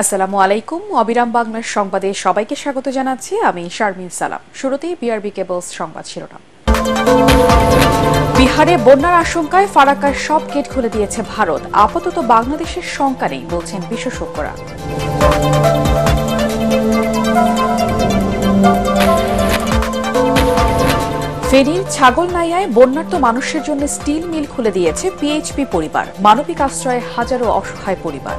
আসসালামু আলাইকুম। অবিরাম বাংলার সংবাদে সবাইকে স্বাগত জানাচ্ছি। আমি শারমিন সালাম। শুরুতেই বিআরবি কেবলস সংবাদ শিরোনাম। বিহারে বন্যার আশঙ্কায় ফারাক্কার সব গেট খুলে দিয়েছে ভারত। আপাতত বাংলাদেশের শঙ্কা নেই বলছেন বিশেষজ্ঞরা। ফেনীর ছাগলনাইয়ায় বন্যার্ত মানুষের জন্য স্টিল মিল খুলে দিয়েছে পিএইচপি পরিবার। মানবিক আশ্রয়ে হাজারো অসহায় পরিবার।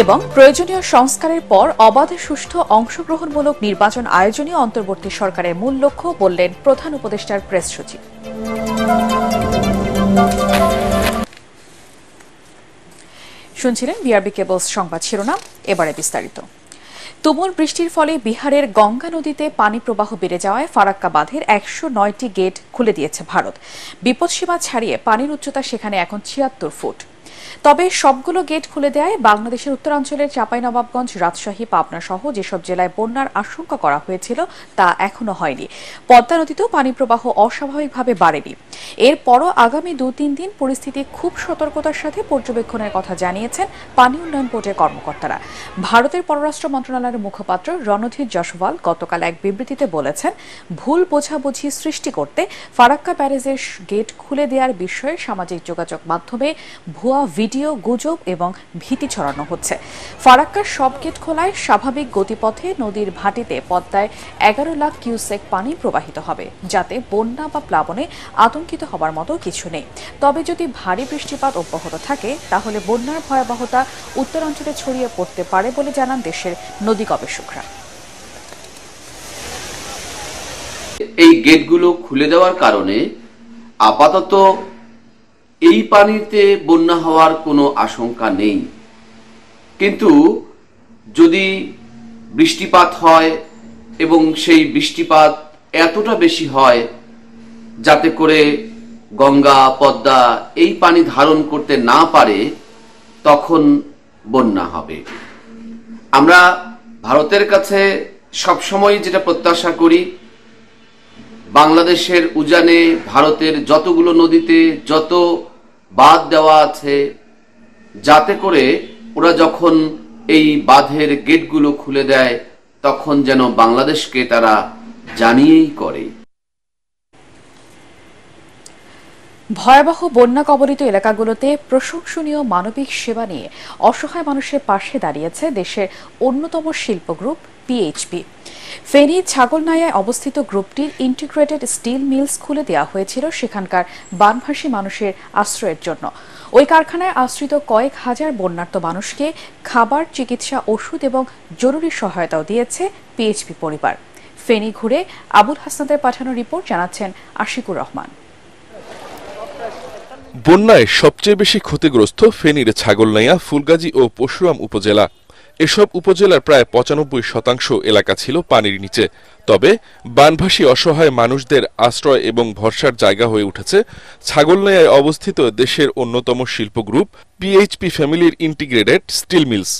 এবং প্রয়োজনীয় সংস্কারের পর অবাধ সুষ্ঠু অংশগ্রহণমূলক নির্বাচন আয়োজনই অন্তর্বর্তী সরকারের মূল লক্ষ্য বললেন প্রধান উপদেষ্টার প্রেস সচিব। শুনছিলেন বিআরবি কেবলস সংবাদ শিরোনাম। এবারে বিস্তারিত। তুমুল বৃষ্টির ফলে বিহারের গঙ্গা নদীতে পানি প্রবাহ বেড়ে যাওয়ায় ফারাক্কা বাঁধের ১০৯টি গেট খুলে দিয়েছে ভারত। বিপদসীমা ছাড়িয়ে পানির উচ্চতা সেখানে এখন ৭৬ ফুট। তবে সবগুলো গেট খুলে দেয় বাংলাদেশের উত্তরাঞ্চলের চাঁপাইনবাবগঞ্জ, রাজশাহী, পাবনা সহ যেসব জেলায় বন্যার আশঙ্কা করা হয়েছিল তা এখনো হয়নি। পদ্মা নদীতেও পানি প্রবাহ অস্বাভাবিকভাবে বাড়েনি। এরপরও আগামী ২-৩ দিন পরিস্থিতি খুব সতর্কতার সাথে পর্যবেক্ষণের কথা জানিয়েছেন পানি উন্নয়ন বোর্ডের কর্মকর্তারা। ভারতের পররাষ্ট্র মন্ত্রণালয়ের মুখপাত্র রণধীর জশওয়াল গতকাল এক বিবৃতিতে বলেছেন, ভুল বোঝাবুঝি সৃষ্টি করতে ফারাক্কা ব্যারেজের গেট খুলে দেওয়ার বিষয়ে সামাজিক যোগাযোগ মাধ্যমে ভুয়া ভিডিও, গুজব এবং ভীতি ছড়ানো হচ্ছে। ফারাক্কার সব গেট খোলায় স্বাভাবিক গতিপথে নদীর ভাটিতে পদ্মায় ১১ লাখ কিউসেক পানি প্রবাহিত হবে, যাতে বন্যা বা প্লাবনে আতঙ্কিত হবার মতো কিছু নেই। তবে যদি ভারী বৃষ্টিপাত অব্যাহত থাকে তাহলে বন্যার ভয়াবহতা উত্তরাঞ্চলে ছড়িয়ে পড়তে পারে বলে জানান দেশের নদী গবেষকরা। এই গেটগুলো খুলে দেওয়ার কারণে আপাতত এই পানিতে বন্যা হওয়ার কোনো আশঙ্কা নেই। কিন্তু যদি বৃষ্টিপাত হয় এবং সেই বৃষ্টিপাত এতটা বেশি হয় যাতে করে গঙ্গা, পদ্মা এই পানি ধারণ করতে না পারে, তখন বন্যা হবে। আমরা ভারতের কাছে সবসময় যেটা প্রত্যাশা করি, বাংলাদেশের উজানে ভারতের যতগুলো নদীতে যত বাঁধ দেওয়া আছে, যাতে করে ওরা যখন এই বাঁধের গেটগুলো খুলে দেয় তখন যেন বাংলাদেশকে তারা জানিয়েই করে। ভয়াবহ বন্যা কবলিত এলাকাগুলোতে প্রশংসনীয় মানবিক সেবা নিয়ে অসহায় মানুষের পাশে দাঁড়িয়েছে দেশের অন্যতম শিল্প গ্রুপ পিএইচপি। ফেনী ছাগলনাইয়ায় অবস্থিত গ্রুপটির ইন্টিগ্রেটেড স্টিল মিলস খুলে দেওয়া হয়েছিল সেখানকার বানভাসী মানুষের আশ্রয়ের জন্য। ওই কারখানায় আশ্রিত কয়েক হাজার বন্যার্ত মানুষকে খাবার, চিকিৎসা, ওষুধ এবং জরুরি সহায়তাও দিয়েছে পিএইচপি পরিবার। ফেনী ঘুরে আবুল হাসনাদের পাঠানো রিপোর্ট জানাচ্ছেন আশিকুর রহমান। বন্যায় সবচেয়ে বেশি ক্ষতিগ্রস্ত ফেনীর ছাগলনাইয়া, ফুলগাজী ও পরশুরাম উপজেলা। এসব উপজেলার প্রায় ৯৫% এলাকা ছিল পানির নিচে। তবে বানভাসী অসহায় মানুষদের আশ্রয় এবং ভরসার জায়গা হয়ে উঠেছে ছাগলনাইয়ায় অবস্থিত দেশের অন্যতম শিল্প গ্রুপ পিএইচপি ফ্যামিলির ইন্টিগ্রেটেড স্টিল মিলস।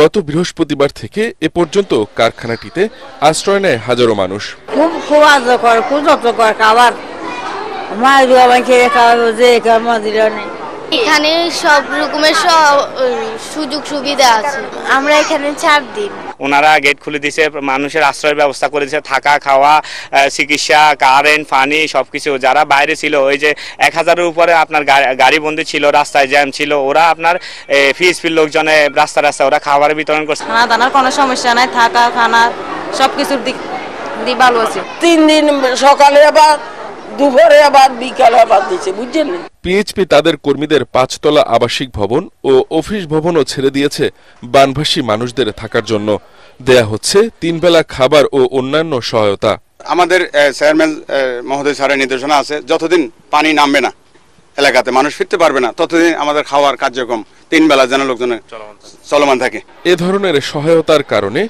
গত বৃহস্পতিবার থেকে এ পর্যন্ত কারখানাটিতে আশ্রয় নেয় হাজারো মানুষ। এখানে সব রকমের সুযোগ সুবিধা আছে। আমরা এখানে 4 দিন। ওনারা গেট খুলে দিয়েছে, মানুষের আশ্রয়ের ব্যবস্থা করে দিয়েছে, থাকা, খাওয়া, চিকিৎসা, কারেন্ট, পানি সবকিছু। যারা বাইরে ছিল, ওই যে 1000-এর উপরে আপনার গাড়ি বন্দি ছিল, রাস্তায় জ্যাম ছিল, ওরা আপনার পিএইচপির লোকজনে রাস্তা ওরা খাবার বিতরণ করছে। খানা দানার কোনো সমস্যা নাই, থাকা, খানা সবকিছুর দিক ভালো আছে। 3 দিন সকালে আবার, দুপুরে আবার, বিকালে আবার দিচ্ছে, বুঝছেন। পিএইচপি তাদের কর্মীদের 5 তলা আবাসিক ভবন ও অফিস ভবনও ছেড়ে দিয়েছে বানভাসী মানুষদের থাকার জন্য। দেয়া হচ্ছে 3 বেলা খাবার ও অন্যান্য সহায়তা। আমাদের চেয়ারম্যান মহোদয় স্যারের নির্দেশনা আছে, যতদিন পানি নামবে না, এলাকাতে মানুষ ফিরতে পারবে না, ততদিন আমাদের খাওয়ার কার্যক্রম 3 বেলা যেন লোকজনের চলমান থাকে। এ ধরনের সহায়তার কারণে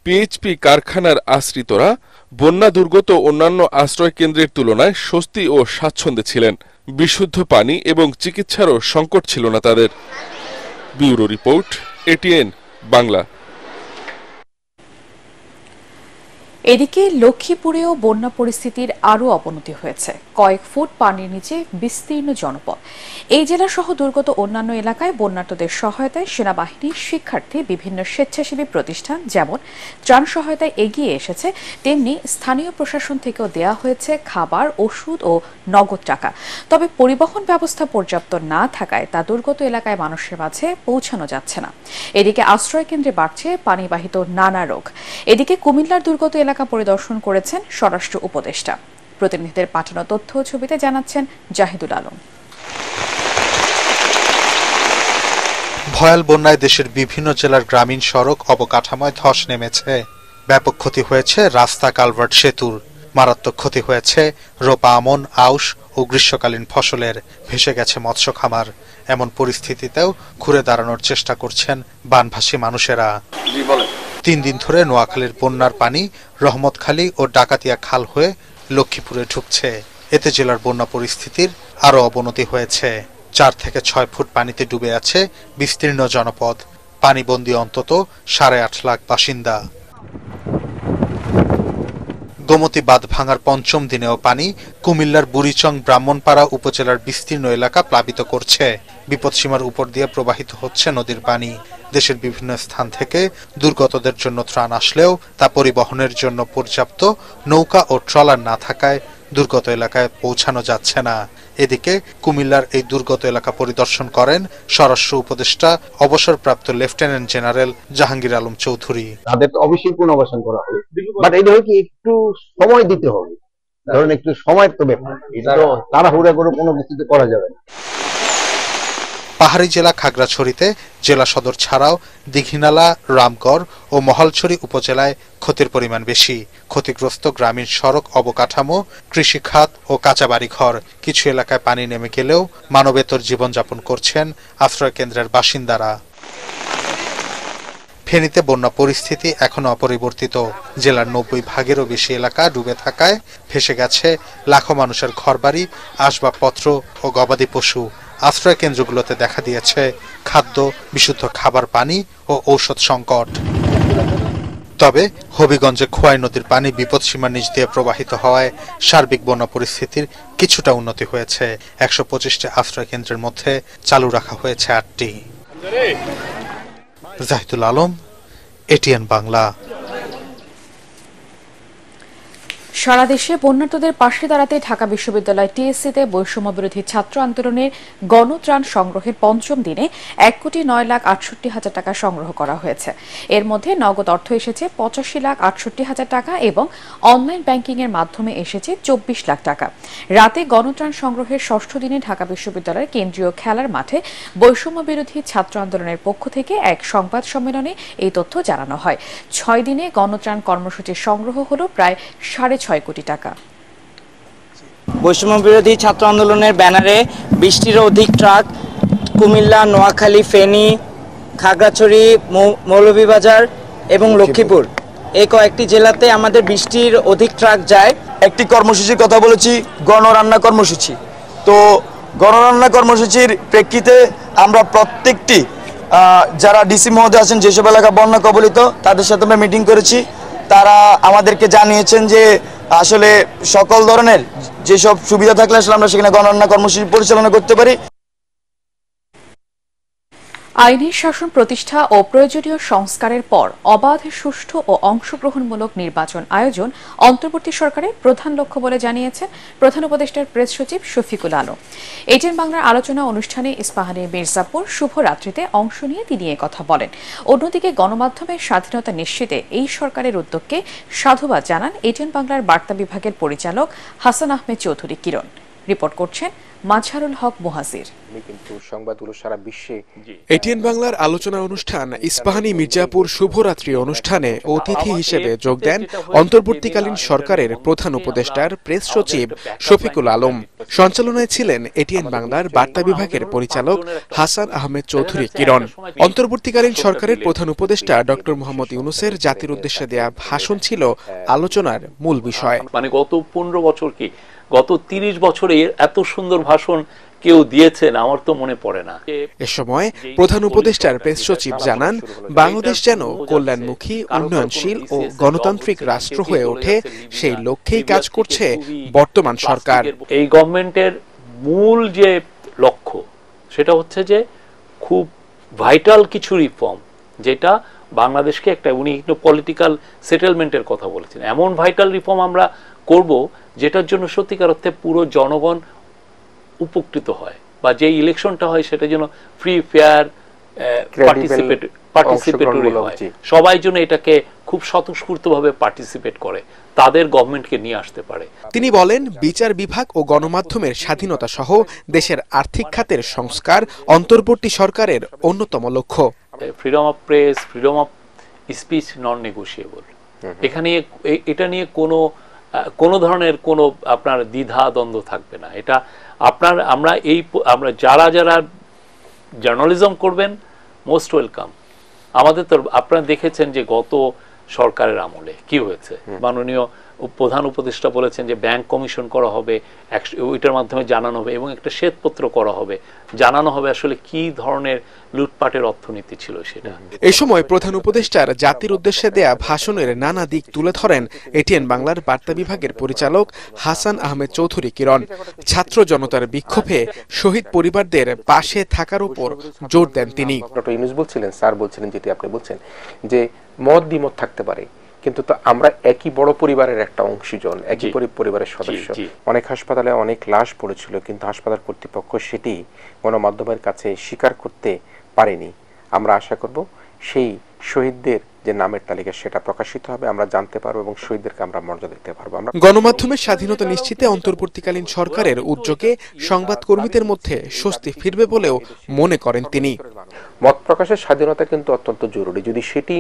পিএইচপি কারখানার আশ্রিতরা বন্যা দুর্গত অন্যান্য আশ্রয় কেন্দ্রের তুলনায় স্বস্তি ও স্বাচ্ছন্দ্যে ছিলেন। বিশুদ্ধ পানি এবং চিকিৎসারও সংকট ছিল না তাদের। Bureau report, ATN Bangla. এদিকে লক্ষ্মীপুরেও বন্যা পরিস্থিতির আরও অবনতি হয়েছে। কয়েক ফুট পানির নিচে বিস্তীর্ণ জনপদ। এই জেলা সহ দুর্গত অন্যান্য এলাকায় বন্যার্তদের সহায়তায় সেনাবাহিনী, শিক্ষার্থী, বিভিন্ন স্বেচ্ছাসেবী প্রতিষ্ঠান যেমন ত্রাণ সহায়তায় এগিয়ে এসেছে, তেমনি স্থানীয় প্রশাসন থেকেও দেয়া হয়েছে খাবার, ওষুধ ও নগদ টাকা। তবে পরিবহন ব্যবস্থা পর্যাপ্ত না থাকায় তা দুর্গত এলাকায় মানুষের মাঝে পৌঁছানো যাচ্ছে না। এদিকে আশ্রয় কেন্দ্রে বাড়ছে পানিবাহিত নানা রোগ। এদিকে কুমিল্লার দুর্গত এলাকা পরিদর্শন করেছেন স্বরাষ্ট্র উপদেষ্টা। প্রতিনিধিদের পাঠানো তথ্য ও ছবিতে জানাচ্ছেন জাহিদুল আলম। ভয়াল বন্যায় দেশের বিভিন্ন জেলার গ্রামীণ সড়ক অবকাঠামোয় ধস নেমেছে। ব্যাপক ক্ষতি হয়েছে রাস্তা, কালভার্ট, সেতুর। মারাত্মক ক্ষতি হয়েছে রোপা, আমন, আউশ ও গ্রীষ্মকালীন ফসলের। ভেসে গেছে মৎস্য খামার। এমন পরিস্থিতিতেও ঘুরে দাঁড়ানোর চেষ্টা করছেন বানভাসী মানুষেরা। 3 দিন ধরে নোয়াখালীর বন্যার পানি রহমতখালী ও ডাকাতিয়া খাল হয়ে লক্ষ্মীপুরে ঢুকছে। এতে জেলার বন্যা পরিস্থিতির আরও অবনতি হয়েছে। 4 থেকে 6 ফুট পানিতে ডুবে আছে বিস্তীর্ণ জনপদ। পানিবন্দী অন্তত 8.5 লাখ বাসিন্দা। গোমতী বাঁধ ভাঙার 5ম দিনেও পানি কুমিল্লার বুড়িচং, ব্রাহ্মণপাড়া উপজেলার বিস্তীর্ণ এলাকা প্লাবিত করছে। বিপদসীমার উপর দিয়ে প্রবাহিত হচ্ছে নদীর পানি। দেশের বিভিন্ন স্থান থেকে দুর্গতদের জন্য ত্রাণ আসলেও তা পরিবহনের জন্য পর্যাপ্ত নৌকা ও ট্রলার না থাকায় দুর্গত এলাকায় পৌঁছানো যাচ্ছে না। এদিকে কুমিল্লার এই দুর্গত এলাকা পরিদর্শন করেন স্বরাষ্ট্র উপদেষ্টা অবসরপ্রাপ্ত লেফটেন্যান্ট জেনারেল জাহাঙ্গীর আলম চৌধুরী। তাদের তো অবশ্যই পুনর্বাসন করা হবে, বাট এটা কি একটু সময় দিতে হবে। ধরেন একটু সময়ের তো ব্যাপার, এটা তো তাড়াহুড়া করে কোনো কিছুতে করা যাবে না। পাহাড়ি জেলা খাগড়াছড়িতে জেলা সদর ছাড়াও দীঘিনালা, রামগড় ও মহালছড়ি উপজেলায় ক্ষতির পরিমাণ বেশি। ক্ষতিগ্রস্ত গ্রামীণ সড়ক অবকাঠামো, কৃষিখাত ও কাঁচা বাড়িঘর। কিছু এলাকায় পানি নেমে গেলেও মানবেতর জীবনযাপন করছেন আশ্রয় কেন্দ্রের বাসিন্দারা। ফেনীতে বন্যা পরিস্থিতি এখনো অপরিবর্তিত। জেলার 90 ভাগেরও বেশি এলাকা ডুবে থাকায় ভেসে গেছে লাখো মানুষের ঘরবাড়ি, আসবাবপত্র ও গবাদি পশু। আশ্রয় কেন্দ্রগুলোতে দেখা দিয়েছে খাদ্য, বিশুদ্ধ খাবার পানি ও ঔষধ সংকট। তবে হবিগঞ্জে খোয়াই নদীর পানি বিপদসীমার নিচ দিয়ে প্রবাহিত হওয়ায় সার্বিক বন্যা পরিস্থিতির কিছুটা উন্নতি হয়েছে। 125টি আশ্রয় কেন্দ্রের মধ্যে চালু রাখা হয়েছে 8টি। জাহিদুল আলম, এটিএন বাংলা। সারা দেশে বন্যার্তদের পাশে দাঁড়াতে ঢাকা বিশ্ববিদ্যালয় টিএসসিতে বৈষম্য বিরোধী ছাত্র আন্দোলনের গণত্রাণ সংগ্রহের 5ম দিনে 1,09,68,000 টাকা সংগ্রহ করা হয়েছে। এর মধ্যে নগদ অর্থ এসেছে 85,68,000 টাকা এবং অনলাইন ব্যাংকিং এর মাধ্যমে এসেছে 24 লাখ টাকা। রাতে গণত্রাণ সংগ্রহের 6ষ্ঠ দিনে ঢাকা বিশ্ববিদ্যালয়ের কেন্দ্রীয় খেলার মাঠে বৈষম্য বিরোধী ছাত্র আন্দোলনের পক্ষ থেকে এক সংবাদ সম্মেলনে এই তথ্য জানানো হয়। 6 দিনে গণত্রাণ কর্মসূচির সংগ্রহ হল প্রায় 6.5 কোটি টাকা। বৈষম্য বিরোধী ছাত্র আন্দোলনের ব্যানারে 20টিরও অধিক ট্রাক কুমিল্লা, নোয়াখালী, ফেনী, খাগড়াছড়ি, মৌলভীবাজার এবং লক্ষ্মীপুর এই কয়েকটি জেলাতে আমাদের 20টির অধিক ট্রাক যায়। একটি কর্মসূচির কথা বলেছি, গণরান্না কর্মসূচি। তো গণরান্না কর্মসূচির প্রেক্ষিতে আমরা প্রত্যেকটি যারা ডিসি মহোদয় আছেন, যেসব এলাকা বন্যা কবলিত, তাদের সাথে আমরা মিটিং করেছি। তারা আমাদেরকে জানিয়েছেন যে আসলে সকল ধরনের যেসব সুবিধা থাকলে আসলে আমরা সেখানে গণনা কর্মসূচি পরিচালনা করতে পারি। আইনের শাসন প্রতিষ্ঠা ও প্রয়োজনীয় সংস্কারের পর অবাধ, সুষ্ঠু ও অংশগ্রহণমূলক নির্বাচন আয়োজন অন্তর্বর্তী সরকারের প্রধান লক্ষ্য বলে জানিয়েছেন প্রধান উপদেষ্টার প্রেস সচিব শফিকুল আলম। এটিএন বাংলার আলোচনা অনুষ্ঠানে ইস্পাহানী মির্জাপুর শুভরাত্রিতে অংশ নিয়ে তিনি কথা বলেন। অন্যদিকে গণমাধ্যমের স্বাধীনতা নিশ্চিতে এই সরকারের উদ্যোগকে সাধুবাদ জানান এটিএন বাংলার বার্তা বিভাগের পরিচালক হাসান আহমেদ চৌধুরী কিরণ। রিপোর্ট করছেন মাজহারুল হক মুহাজির। কিন্তু সংবাদগুলো সারা বিশ্বে এটিএন বাংলার আলোচনা অনুষ্ঠান ইস্পাহানী মির্জাপুর শুভরাত্রি অনুষ্ঠানে অতিথি হিসেবে যোগ দেন অন্তর্বর্তীকালীন সরকারের প্রধান উপদেষ্টার প্রেস সচিব শফিকুল আলম। সঞ্চালনায় ছিলেন এটিএন বাংলার বার্তা বিভাগের পরিচালক হাসান আহমেদ চৌধুরী কিরণ। অন্তর্বর্তীকালীন সরকারের প্রধান উপদেষ্টা ডক্টর মোহাম্মদ ইউনূসের জাতির উদ্দেশ্যে দেয়া ভাষণ ছিল আলোচনার মূল বিষয়। মানে গত 15 বছর কি গত 30 বছরে এত সুন্দর ভাষণ কেউ দিয়েছেন আমার তো মনে পড়ে না। এ সময় প্রধান উপদেষ্টার প্রেস সচিব জানান, বাংলাদেশ যেন কল্যাণমুখী, উন্নয়নশীল ও গণতান্ত্রিক রাষ্ট্র হয়ে ওঠে সেই লক্ষ্যেই কাজ করছে বর্তমান সরকার। এই গভর্নমেন্টের মূল যে লক্ষ্য সেটা হচ্ছে যে খুব ভাইটাল কিছু রিফর্ম, যেটা বাংলাদেশকে একটা, উনি পলিটিক্যাল সেটেলমেন্টের কথা বলেছেন, এমন ভাইটাল রিফর্ম আমরা করব যেটার জন্য সত্যিকার অর্থে পুরো জনগণ উপকৃত হয়, বা যে ইলেকশনটা হয় সেটা যেন ফ্রি, ফেয়ার, পার্টিসিপেটরি হয়, সবাই যেন এটাকে খুব স্বতঃস্ফূর্তভাবে পার্টিসিপেট করে, তাদের গভর্নমেন্টকে নিয়ে আসতে পারে। তিনি বলেন, বিচার বিভাগ ও গণমাধ্যমের স্বাধীনতা সহ দেশের আর্থিক খাতের সংস্কার অন্তর্বর্তী সরকারের অন্যতম লক্ষ্য। Freedom of press, freedom of speech non negotiable. এখানে এটা নিয়ে কোনো ধরনের কোনো আপনার দ্বিধা দ্বন্দ্ব থাকবে না। এটা আমরা যারা জার্নালিজম করবেন মোস্ট ওয়েলকাম। আমাদের তো আপনারা দেখেছেন যে গত সরকারের আমলে কি হয়েছে, মাননীয় প্রধান উপদেষ্টা বলেছেন যে ব্যাংক কমিশন করা হবে, ওইটার মাধ্যমে জানানো হবে এবং একটা শ্বেতপত্র করা হবে, জানানো হবে আসলে কি ধরনের লুটপাটের অর্থনীতি ছিল সেটা। এই সময় প্রধান উপদেষ্টার জাতির উদ্দেশ্যে দেয়া ভাষণের নানা দিক তুলে ধরেন এটিএন বাংলার বার্তা বিভাগের পরিচালক হাসান আহমেদ চৌধুরী কিরণ। ছাত্র জনতার বিক্ষোভে শহীদ পরিবারদের পাশে থাকার উপর জোর দেন তিনি। ডক্টর ইউনূস বলছিলেন, স্যার বলছিলেন, যেটি আপনি বলছেন যে মত দ্বিমত থাকতে পারে, কিন্তু তো আমরা একই বড় পরিবারের একটা অংশীজন, একই পরিবারের সদস্য। অনেক হাসপাতালে অনেক লাশ পড়েছিল, কিন্তু হাসপাতাল কর্তৃপক্ষ সেটি গণমাধ্যমের কাছে স্বীকার করতে পারেনি। আমরা আশা করব সেই শহীদদের যে নামের তালিকা সেটা প্রকাশিত হবে, আমরা জানতে পারবো এবং শহীদদেরকে আমরা মর্যাদা দিতে পারবো। গণমাধ্যমের স্বাধীনতা নিশ্চিতে অন্তর্বর্তীকালীন সরকারের উদ্যোগে সংবাদকর্মীদের মধ্যে স্বস্তি ফিরবে বলেও মনে করেন তিনি। মত প্রকাশের স্বাধীনতা কিন্তু অত্যন্ত জরুরি। যদি সেটি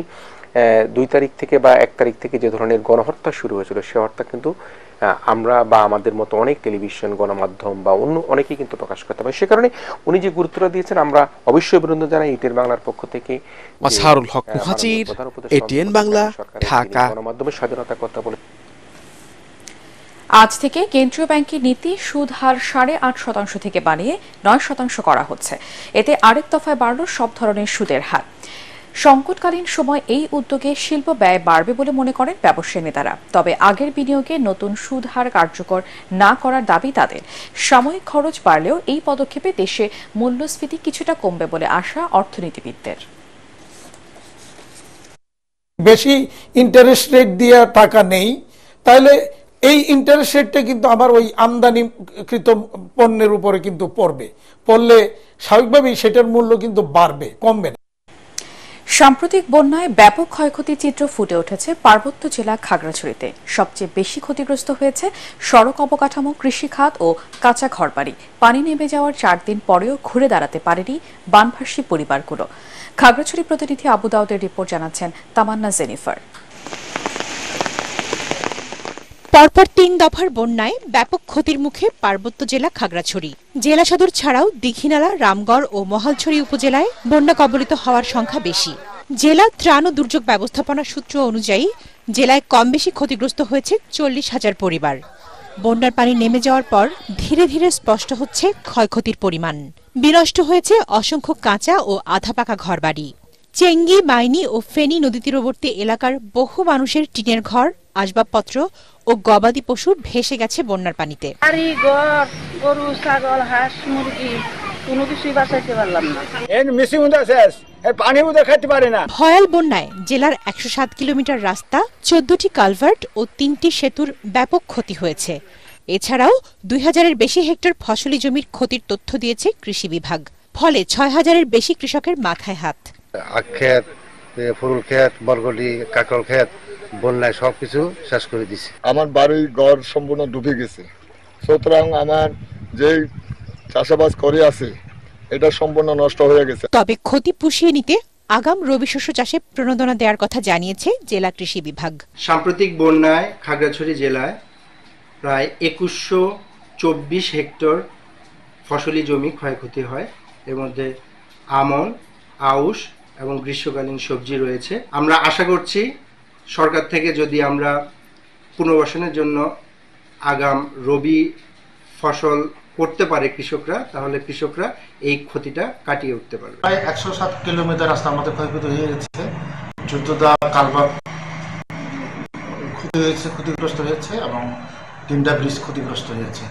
2 তারিখ থেকে বা 1 তারিখ থেকে যে ধরনের গণহত্যা শুরু হয়েছিল, সে হত্যা কিন্তু আমরা বা আমাদের মতো অনেক টেলিভিশন, গণমাধ্যম বা অন্য অনেকেই কিন্তু প্রকাশ করতে পারে। সে কারণে উনি যে গুরুত্বটা দিয়েছেন আমরা অবশ্যই অভিনন্দন জানাই এটিএন বাংলার পক্ষ থেকে। মাসহারুল হক মুহাজির, এটিএন বাংলা, ঢাকা। গণমাধ্যমের স্বাধীনতার কথা বলে আজ থেকে কেন্দ্রীয় ব্যাংকের নীতি সুদ হার 8.5% থেকে বাড়িয়ে 9% করা হচ্ছে। এতে আরেক দফায় বাড়ল সব ধরনের সুদের হার। সংকটকালীন সময় এই উদ্যোগে শিল্প ব্যয় বাড়বে বলে মনে করেন ব্যবসায়ী নেতারা। তবে আগের বিনিয়োগে নতুন সুদ হার কার্যকর না করার দাবি তাদের। সাময়িক খরচ বাড়লেও এই পদক্ষেপে দেশে মূল্যস্ফীতি কিছুটা কমবে বলে আশা অর্থনীতিবিদদের। বেশি ইন্টারেস্ট রেট দিয়ে টাকা নেই, তাহলে এই ইন্টারেস্ট রেটটা কিন্তু আমার ওই আমদানিকৃত পণ্যের উপরে কিন্তু পড়লে স্বাভাবিকভাবেই সেটার মূল্য কিন্তু বাড়বে, কমবে না। সাম্প্রতিক বন্যায় ব্যাপক ক্ষয়ক্ষতির চিত্র ফুটে উঠেছে পার্বত্য জেলা খাগড়াছড়িতে। সবচেয়ে বেশি ক্ষতিগ্রস্ত হয়েছে সড়ক অবকাঠামো, কৃষিখাত ও কাঁচা ঘরবাড়ি। পানি নেমে যাওয়ার 4 দিন পরেও ঘুরে দাঁড়াতে পারেনি বানভাসী পরিবারগুলো। খাগড়াছড়ি প্রতিনিধি আবু দাউদের রিপোর্ট জানাচ্ছেন তামান্না জেনিফার। পরপর 3 দফার বন্যায় ব্যাপক ক্ষতির মুখে পার্বত্য জেলা খাগড়াছড়ি। জেলা সদর ছাড়াও দীঘিনালা, রামগড় ও মহালছড়ি উপজেলায় বন্যা কবলিত হওয়ার সংখ্যা বেশি। জেলা ত্রাণ ও দুর্যোগ ব্যবস্থাপনা সূত্র অনুযায়ী জেলায় কম বেশি ক্ষতিগ্রস্ত হয়েছে 40,000 পরিবার। বন্যার পানি নেমে যাওয়ার পর ধীরে ধীরে স্পষ্ট হচ্ছে ক্ষয়ক্ষতির পরিমাণ। বিনষ্ট হয়েছে অসংখ্য কাঁচা ও আধা পাকা ঘরবাড়ি। চেঙ্গি, মাইনি ও ফেনী নদী তীরবর্তী এলাকার বহু মানুষের টিনের ঘর, আসবাবপত্র ও গবাদি পশু ভেসে গেছে বন্যার পানিতে। গরু, ছাগল, হাঁস, মুরগি কোনো কিছুই বাঁচাইতে পারলাম না। ভয়াল বন্যায় জেলার 107 কিলোমিটার রাস্তা, 14টি কালভার্ট ও 3টি সেতুর ব্যাপক ক্ষতি হয়েছে। এছাড়াও 2000-এর বেশি হেক্টর ফসলি জমির ক্ষতির তথ্য দিয়েছে কৃষি বিভাগ। ফলে 6000-এর বেশি কৃষকের মাথায় হাত। আখ ক্ষেত, ফুল ক্ষেত, বরগলি, কাকল ক্ষেত বন্যায় সবকিছু শেষ করে দিছে। আমার বাড়ি ঘর সম্পূর্ণ ডুবে গেছে, সুতরাং আমার যে চাষাবাদ করে আছে এটা সম্পূর্ণ নষ্ট হয়ে গেছে। তবে ক্ষতি পুষিয়ে নিতে আগাম রবি শস্য চাষে প্রণোদনা দেওয়ার কথা জানিয়েছে জেলা কৃষি বিভাগ। সাম্প্রতিক বন্যায় খাগড়াছড়ি জেলায় প্রায় 2124 হেক্টর ফসলি জমি ক্ষয়ক্ষতি হয়। এর মধ্যে আমন, আউশ এবং গ্রীষ্মকালীন সবজি রয়েছে। আমরা আশা করছি সরকার থেকে যদি আমরা পুনর্বাসনের জন্য আগাম রবি ফসল করতে পারে কৃষকরা, তাহলে কৃষকরা এই ক্ষতিটা কাটিয়ে উঠতে পারবে। প্রায় 107 কিলোমিটার রাস্তা আমাদের ক্ষয়ক্ষতি হয়ে গেছে। 14টা কালভার্ট ক্ষতিগ্রস্ত হয়েছে এবং 3টা ব্রিজ ক্ষতিগ্রস্ত হয়েছে।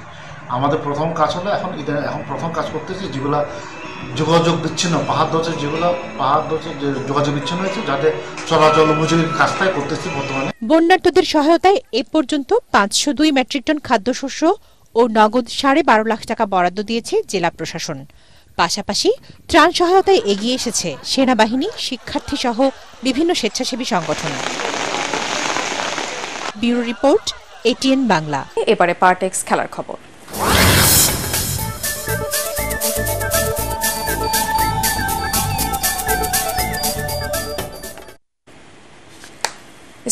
আমাদের প্রথম কাজ হলো এখন প্রথম কাজ করতেছি যেগুলা যোগাযোগ বিচ্ছিন্ন পাহাড় ধরছে, যোগাযোগ বিচ্ছিন্ন হয়েছে, যাতে চলাচল উপযোগী কাজটাই করতেছি বর্তমানে। বন্যার্তদের সহায়তায় এ পর্যন্ত 502 মেট্রিক টন খাদ্যশস্য ও নগদ 12.5 লাখ টাকা বরাদ্দ দিয়েছে জেলা প্রশাসন। পাশাপাশি ত্রাণ সহায়তায় এগিয়ে এসেছে সেনাবাহিনী, শিক্ষার্থী সহ বিভিন্ন স্বেচ্ছাসেবী সংগঠন। Bureau report, ATN Bangla. এবারে পার্টেক্স খেলার খবর।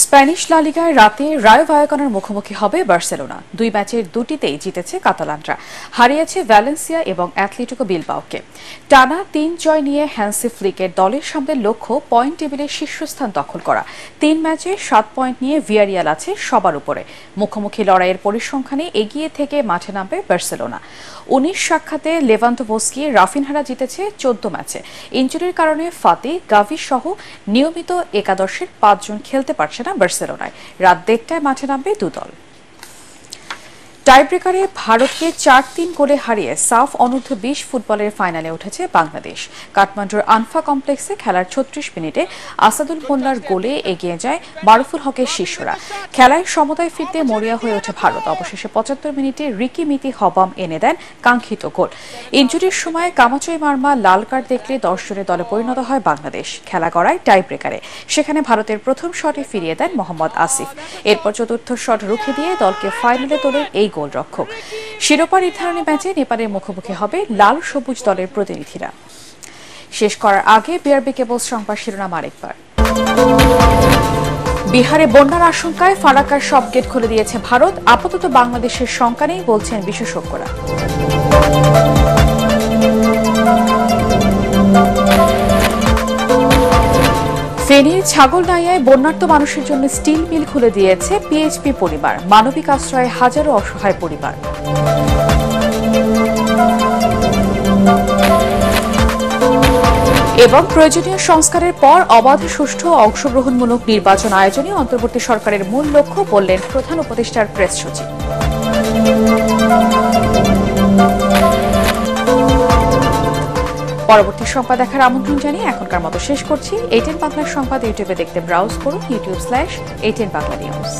স্প্যানিশ লা লিগায় রাতে রায়ো ভায়াকানোর মুখোমুখি হবে বার্সেলোনা। 2 ম্যাচের 2টিতেই জিতেছে কাতালানরা, হারিয়েছে ভ্যালেন্সিয়া এবং অ্যাথলেটিকো বিলবাওকে। টানা 3 জয় নিয়ে হ্যান্সি ফ্লিকের দলের সামনে লক্ষ্য পয়েন্ট টেবিলের শীর্ষস্থান দখল করা। 3 ম্যাচে 7 পয়েন্ট নিয়ে ভিয়ারিয়াল আছে সবার উপরে। মুখোমুখি লড়াইয়ের পরিসংখ্যানে এগিয়ে থেকে মাঠে নামবে বার্সেলোনা। 19 সাক্ষাতে লেভান্ডোভস্কি, রাফিনহারা জিতেছে 14 ম্যাচে। ইনজুরির কারণে ফাতি, গাভি সহ নিয়মিত একাদশের 5 জন খেলতে পারছে না বার্সেলোনায়। রাত 1টায় মাঠে নামবে 2 দল। টাইব্রেকারে ভারতকে 4-3 গোলে হারিয়ে সাফ অনূর্ধ্ব 20 ফুটবলের ফাইনালে উঠেছে বাংলাদেশ। কাঠমান্ডুর আনফা কমপ্লেক্সে খেলার 36 মিনিটে আসাদুল মোল্লার গোলে এগিয়ে যায় মারুফুল হকের শিষ্যরা। খেলায় সমতায় ফিরতে মরিয়া হয়ে ওঠে ভারত। অবশেষে 75 মিনিটে রিকি মিতি হবাম এনে দেন কাঙ্ক্ষিত গোল। ইনজুরির সময় কামাচই মার্মা লাল কার্ড দেখলে 10 জনের দলে পরিণত হয় বাংলাদেশ। খেলা গড়ায় টাইব্রেকারে, সেখানে ভারতের প্রথম শটে ফিরিয়ে দেন মোহাম্মদ আসিফ। এরপর চতুর্থ শট রুখে দিয়ে দলকে ফাইনালে তোলেন এই গোলরক্ষক। শিরোপা নির্ধারণী ম্যাচে নেপালের মুখোমুখি হবে লাল সবুজ দলের প্রতিনিধিরা। শেষ করার আগে বিআরবি কেবলস সংবাদ শিরোনাম আরেকবার। বিহারে বন্যার আশঙ্কায় ফারাক্কার সব গেট খুলে দিয়েছে ভারত। আপাতত বাংলাদেশের শঙ্কা নেই বলছেন বিশেষজ্ঞরা। ফেনীর ছাগলনাইয়ায় বন্যার্ত মানুষের জন্য স্টিল মিল খুলে দিয়েছে পিএইচপি পরিবার। মানবিক আশ্রয়ে হাজারো অসহায় পরিবার। এবং প্রয়োজনীয় সংস্কারের পর অবাধ, সুষ্ঠু ও অংশগ্রহণমূলক নির্বাচন আয়োজনে অন্তর্বর্তী সরকারের মূল লক্ষ্য বললেন প্রধান উপদেষ্টার প্রেস সচিব। পরবর্তী সংবাদ দেখার আমন্ত্রণ জানিয়ে এখনকার মতো শেষ করছি। ATN বাংলা সংবাদ ইউটিউবে দেখতে ব্রাউজ করুন youtube/ATN Bangla News।